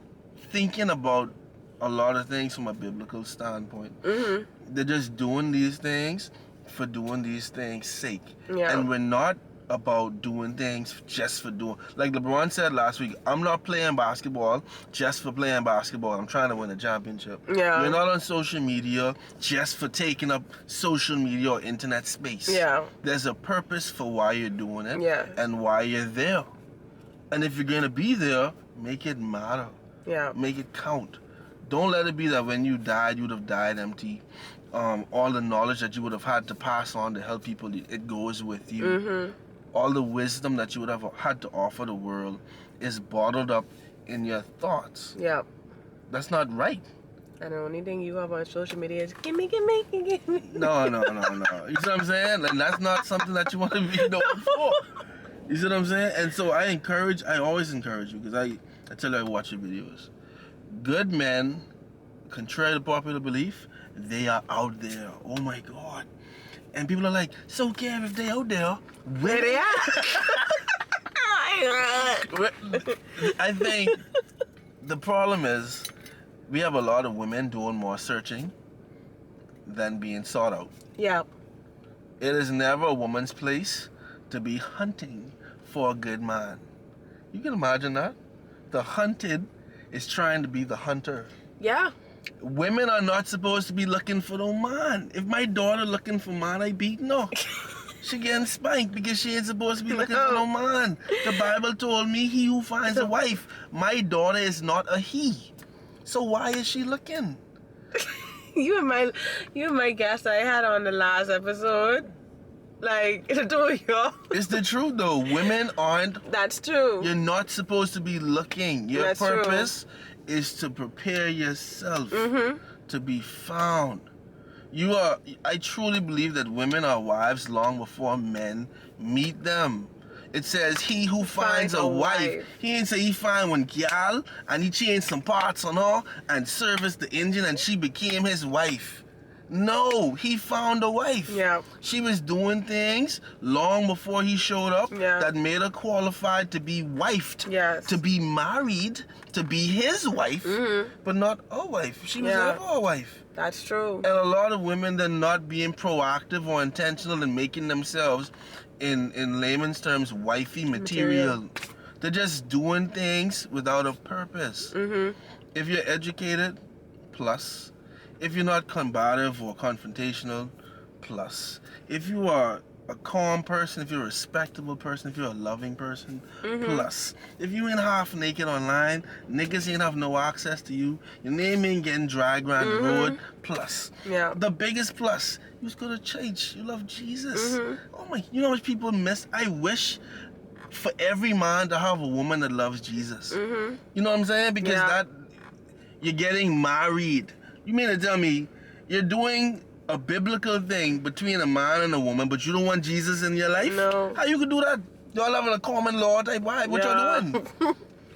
thinking about a lot of things from a biblical standpoint. They're just doing these things for doing these things' sake. And we're not about doing things just for doing. Like LeBron said last week, I'm not playing basketball just for playing basketball. I'm trying to win a championship. We're not on social media just for taking up social media or internet space. There's a purpose for why you're doing it and why you're there. And if you're going to be there, make it matter. Make it count. Don't let it be that when you died, you would have died empty. All the knowledge that you would have had to pass on to help people, it goes with you. All the wisdom that you would have had to offer the world is bottled up in your thoughts. That's not right. And the only thing you have on social media is give me. No. You see what I'm saying? And that's not something that you want to be known for. You see what I'm saying? And so I always encourage you, because I tell you I watch your videos. good men, contrary to popular belief, they are out there. Oh my God. And people are like, so Kev, if they out there, where they at? I think the problem is we have a lot of women doing more searching than being sought out. Yeah. It is never a woman's place to be hunting for a good man. You can imagine that? The hunted is trying to be the hunter. Yeah. Women are not supposed to be looking for no man. If my daughter looking for man, I beating her. She getting spanked because she ain't supposed to be looking for no man. The Bible told me he who finds a wife. My daughter is not a he. So why is she looking? You and my guest I had on the last episode. Like, the two of y'all. It's the truth though. Women aren't. That's true. You're not supposed to be looking. Your That's purpose is to prepare yourself to be found. I truly believe that women are wives long before men meet them. It says he who finds a wife. He ain't say he find one gal and he changed some parts on her and serviced the engine and she became his wife. No, he found a wife. Yeah. She was doing things long before he showed up Yeah. that made her qualified to be wifed, Yes. to be married, to be his wife, but not a wife. She was Yeah. never a wife. That's true. And a lot of women, they're not being proactive or intentional in making themselves, in layman's terms, wifey material. They're just doing things without a purpose. If you're educated, plus. If you're not combative or confrontational, plus. If you are a calm person, if you're a respectable person, if you're a loving person, plus. If you ain't half naked online, niggas ain't have no access to you, your name ain't getting dragged around the road, plus. Yeah. The biggest plus, you just go to church, you love Jesus. Oh my, you know how much people miss? I wish for every man to have a woman that loves Jesus. You know what I'm saying? Because that, you're getting married. You mean to tell me you're doing a biblical thing between a man and a woman, but you don't want Jesus in your life? No. How you could do that? Y'all having a common law type vibe. What y'all doing?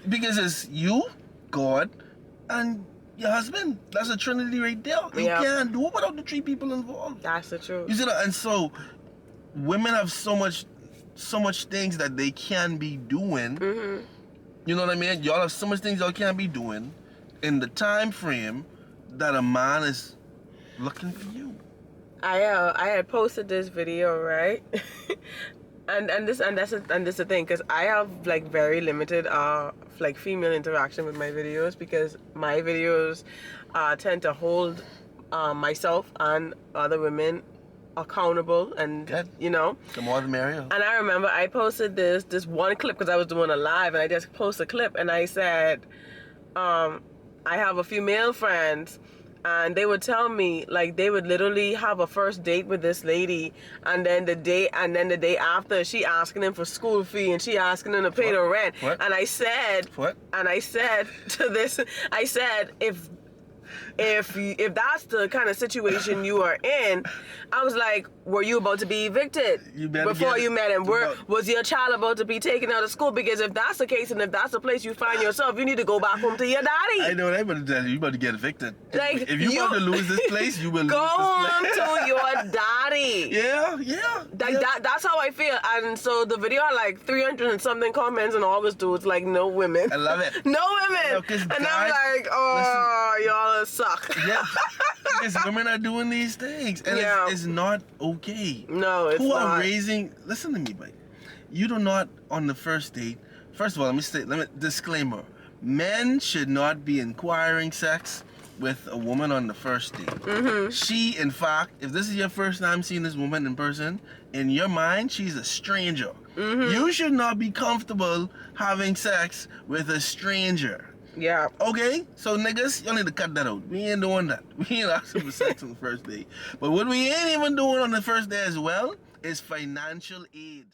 Because it's you, God, and your husband. That's a trinity right there. You can't do it without the three people involved. That's the truth. You see that? And so women have so much things that they can be doing. You know what I mean? Y'all have so much things y'all can't be doing in the time frame that a man is looking for you. I had posted this video, right? and that's the thing, because I have like very limited like female interaction with my videos, because my videos tend to hold myself and other women accountable, and Good. you know, The more the merrier. and I remember I posted this one clip because I was doing a live, and I just posted a clip and I said, I have a few male friends, and they would tell me, like, they would literally have a first date with this lady, and then the day after, she asking them for school fee, and she asking them to pay the rent. What? And I said, What? And I said to this, I said, if that's the kind of situation you are in, I was like, were you about to be evicted You better before get you it. met him? Was your child about to be taken out of school? Because if that's the case, and if that's the place you find yourself, you need to go back home to your daddy. I know what I'm about to tell you. You about to get evicted. Like, if you want to lose this place, you will go lose home this place. to your daddy. Yeah. That's how I feel. And so the video had like 300 and something comments, and all was dudes, like, no women. I love it. No women. No, 'cause and guys, I'm like, oh, y'all suck. Yeah. Because women are doing these things. And it's not okay. No, it's Who not. are raising, listen to me, buddy. You do not, on the first date, first of all, disclaimer. Men should not be inquiring sex with a woman on the first date. She, in fact, if this is your first time seeing this woman in person, in your mind, she's a stranger. You should not be comfortable having sex with a stranger. Yeah. Okay? So niggas, y'all need to cut that out. We ain't doing that. We ain't asking for sex on the first date. But what we ain't even doing on the first day as well is financial aid.